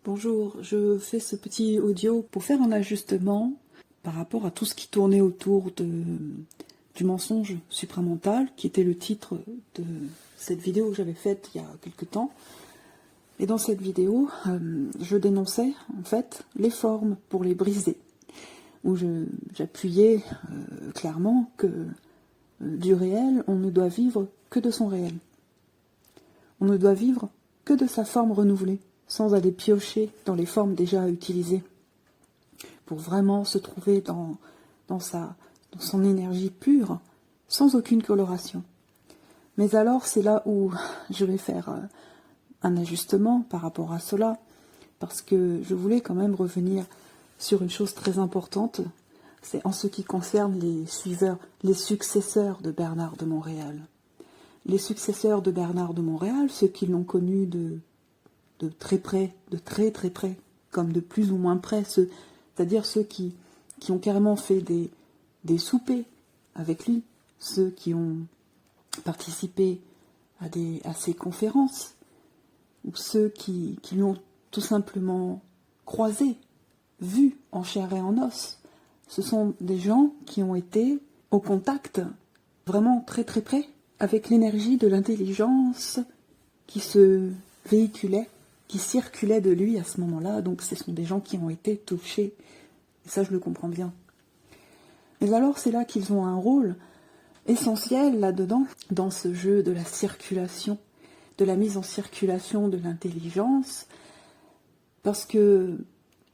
Bonjour, je fais ce petit audio pour faire un ajustement par rapport à tout ce qui tournait autour du mensonge supramental, qui était le titre de cette vidéo que j'avais faite il y a quelque temps. Et dans cette vidéo, je dénonçais en fait les formes pour les briser, où j'appuyais clairement que du réel, on ne doit vivre que de son réel. On ne doit vivre que de sa forme renouvelée, sans aller piocher dans les formes déjà utilisées, pour vraiment se trouver dans son énergie pure, sans aucune coloration. Mais alors, c'est là où je vais faire un ajustement par rapport à cela, parce que je voulais quand même revenir sur une chose très importante, c'est en ce qui concerne les successeurs de Bernard de Montréal. Les successeurs de Bernard de Montréal, ceux qui l'ont connu de très près, de très très près, comme de plus ou moins près, c'est-à-dire ceux qui ont carrément fait des soupers avec lui, ceux qui ont participé à ses conférences, ou ceux qui lui ont tout simplement croisé, vu en chair et en os. Ce sont des gens qui ont été au contact, vraiment très très près, avec l'énergie de l'intelligence qui se véhiculait, qui circulait de lui à ce moment-là. Donc ce sont des gens qui ont été touchés. Et ça, je le comprends bien. Mais alors, c'est là qu'ils ont un rôle essentiel là-dedans, dans ce jeu de la circulation, de la mise en circulation de l'intelligence, parce que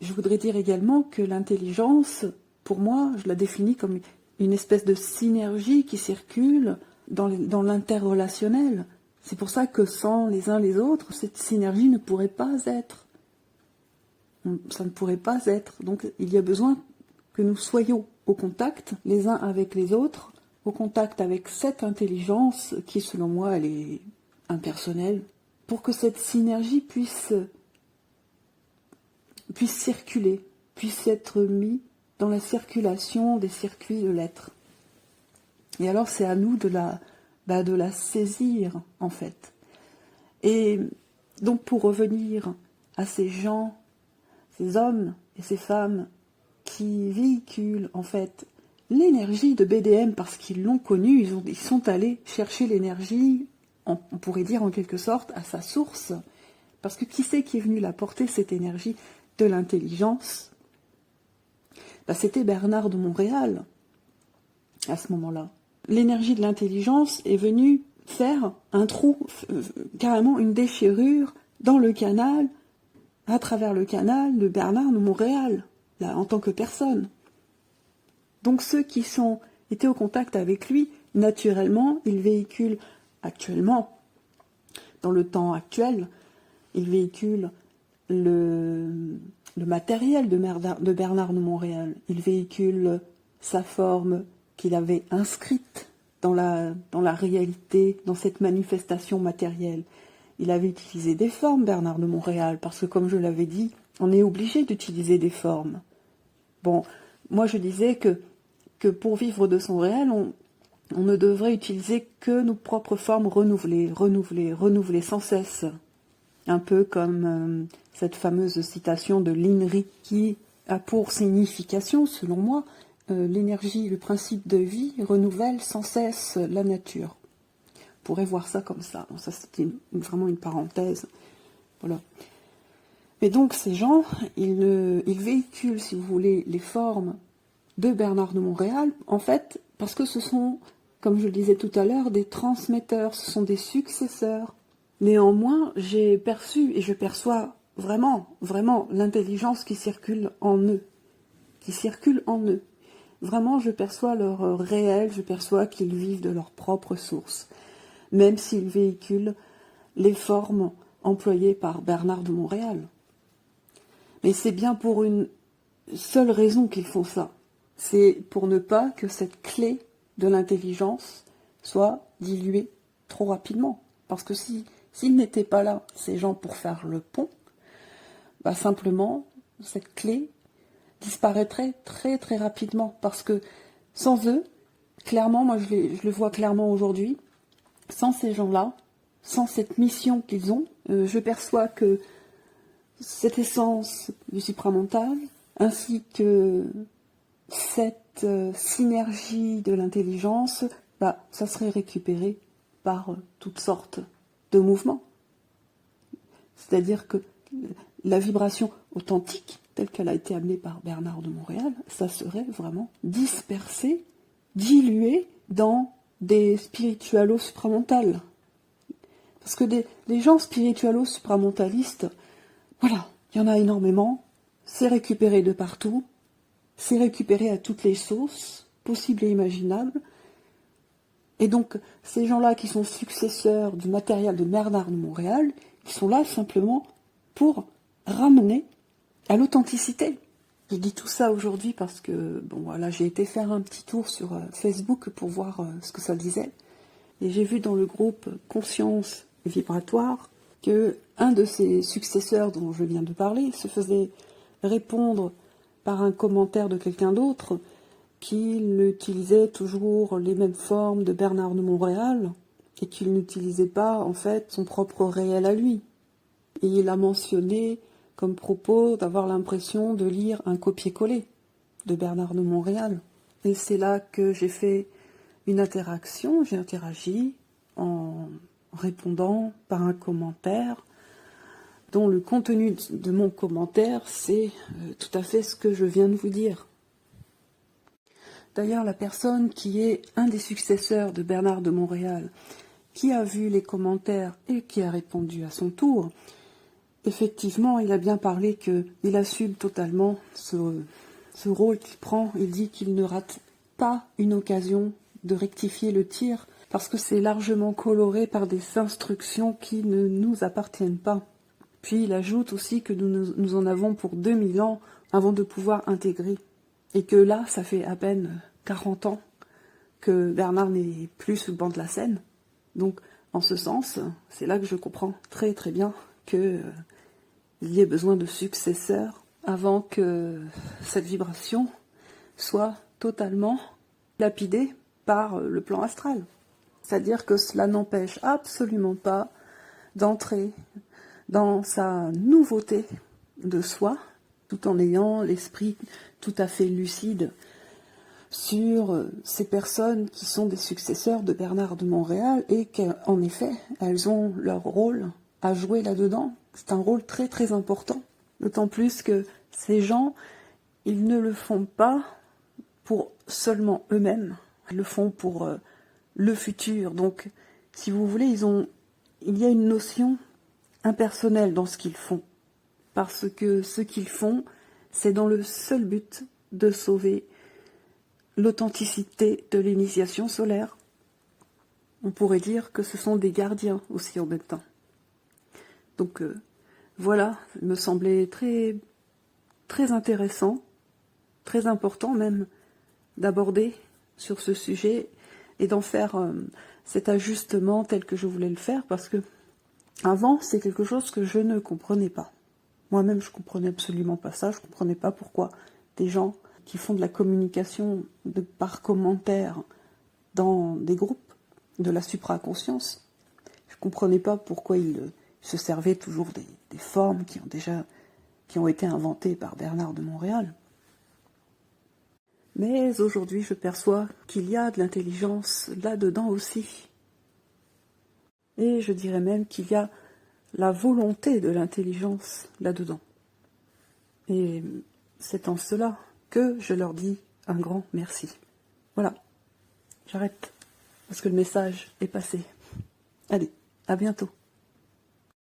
je voudrais dire également que l'intelligence, pour moi, je la définis comme une espèce de synergie qui circule dans l'interrelationnel. C'est pour ça que sans les uns les autres, cette synergie ne pourrait pas être. Ça ne pourrait pas être. Donc il y a besoin que nous soyons au contact, les uns avec les autres, au contact avec cette intelligence qui, selon moi, elle est impersonnelle, pour que cette synergie puisse circuler, puisse être mise dans la circulation des circuits de l'être. Et alors c'est à nous de la saisir, en fait. Et donc pour revenir à ces gens, ces hommes et ces femmes qui véhiculent en fait l'énergie de BDM parce qu'ils l'ont connue, ils sont allés chercher l'énergie, on pourrait dire en quelque sorte, à sa source. Parce que qui c'est qui est venu la porter, cette énergie de l'intelligence? C'était Bernard de Montréal, à ce moment-là. L'énergie de l'intelligence est venue faire un trou, carrément une déchirure dans le canal, à travers le canal de Bernard de Montréal, là, en tant que personne. Donc ceux qui étaient au contact avec lui, naturellement, ils véhiculent actuellement, dans le temps actuel, ils véhiculent le matériel de Bernard de Montréal. Ils véhiculent sa forme qu'il avait inscrite dans la réalité, dans cette manifestation matérielle. Il avait utilisé des formes, Bernard de Montréal, parce que, comme je l'avais dit, on est obligé d'utiliser des formes. Bon, moi je disais que pour vivre de son réel, on ne devrait utiliser que nos propres formes renouvelées sans cesse. Un peu comme cette fameuse citation de l'INRI qui a pour signification, selon moi, l'énergie, le principe de vie renouvelle sans cesse la nature. On pourrait voir ça comme ça. Bon, ça, c'était vraiment une parenthèse. Voilà. Mais donc, ces gens, ils véhiculent, si vous voulez, les formes de Bernard de Montréal, en fait, parce que ce sont, comme je le disais tout à l'heure, des transmetteurs, ce sont des successeurs. Néanmoins, j'ai perçu, et je perçois vraiment, vraiment l'intelligence qui circule en eux. Vraiment, je perçois leur réel, je perçois qu'ils vivent de leur propre source, même s'ils véhiculent les formes employées par Bernard de Montréal. Mais c'est bien pour une seule raison qu'ils font ça. C'est pour ne pas que cette clé de l'intelligence soit diluée trop rapidement. Parce que s'ils n'étaient pas là, ces gens, pour faire le pont, simplement, cette clé disparaîtrait très très rapidement, parce que sans eux, clairement, moi je le vois clairement aujourd'hui, sans ces gens-là, sans cette mission qu'ils ont, je perçois que cette essence du supramental, ainsi que cette synergie de l'intelligence, ça serait récupéré par toutes sortes de mouvements. C'est-à-dire que la vibration authentique, telle qu'elle a été amenée par Bernard de Montréal, ça serait vraiment dispersé, dilué dans des spiritualos supramentales. Parce que les gens spiritualos supramentalistes, voilà, il y en a énormément, c'est récupéré de partout, c'est récupéré à toutes les sauces, possibles et imaginables. Et donc, ces gens-là qui sont successeurs du matériel de Bernard de Montréal, ils sont là simplement pour ramener à l'authenticité. Je dis tout ça aujourd'hui parce que, bon voilà, j'ai été faire un petit tour sur Facebook pour voir ce que ça disait. Et j'ai vu dans le groupe Conscience Vibratoire que un de ces successeurs dont je viens de parler se faisait répondre par un commentaire de quelqu'un d'autre qu'il utilisait toujours les mêmes formes de Bernard de Montréal et qu'il n'utilisait pas en fait son propre réel à lui. Et il a mentionné comme propos d'avoir l'impression de lire un copier-coller de Bernard de Montréal. Et c'est là que j'ai fait une interaction, j'ai interagi en répondant par un commentaire dont le contenu de mon commentaire, c'est tout à fait ce que je viens de vous dire. D'ailleurs, la personne qui est un des successeurs de Bernard de Montréal, qui a vu les commentaires et qui a répondu à son tour, effectivement, il a bien parlé qu'il assume totalement ce rôle qu'il prend. Il dit qu'il ne rate pas une occasion de rectifier le tir, parce que c'est largement coloré par des instructions qui ne nous appartiennent pas. Puis il ajoute aussi que nous en avons pour 2000 ans avant de pouvoir intégrer. Et que là, ça fait à peine 40 ans que Bernard n'est plus sur le banc de la scène. Donc, en ce sens, c'est là que je comprends très très bien qu'il y ait besoin de successeurs avant que cette vibration soit totalement lapidée par le plan astral. C'est-à-dire que cela n'empêche absolument pas d'entrer dans sa nouveauté de soi, tout en ayant l'esprit tout à fait lucide sur ces personnes qui sont des successeurs de Bernard de Montréal et qu'en effet, elles ont leur rôle à jouer là-dedans. C'est un rôle très très important, d'autant plus que ces gens, ils ne le font pas pour seulement eux-mêmes, ils le font pour le futur. Donc, si vous voulez, il y a une notion impersonnelle dans ce qu'ils font, parce que ce qu'ils font, c'est dans le seul but de sauver l'authenticité de l'initiation solaire. On pourrait dire que ce sont des gardiens aussi en même temps. Donc voilà, il me semblait très, très intéressant, très important même, d'aborder sur ce sujet et d'en faire cet ajustement tel que je voulais le faire, parce que avant, c'est quelque chose que je ne comprenais pas. Moi-même, je comprenais absolument pas ça. Je comprenais pas pourquoi des gens qui font de la communication par commentaire dans des groupes de la supraconscience, je comprenais pas pourquoi ils se servaient toujours des formes qui ont été inventées par Bernard de Montréal. Mais aujourd'hui, je perçois qu'il y a de l'intelligence là-dedans aussi. Et je dirais même qu'il y a la volonté de l'intelligence là-dedans. Et c'est en cela que je leur dis un grand merci. Voilà, j'arrête, parce que le message est passé. Allez, à bientôt.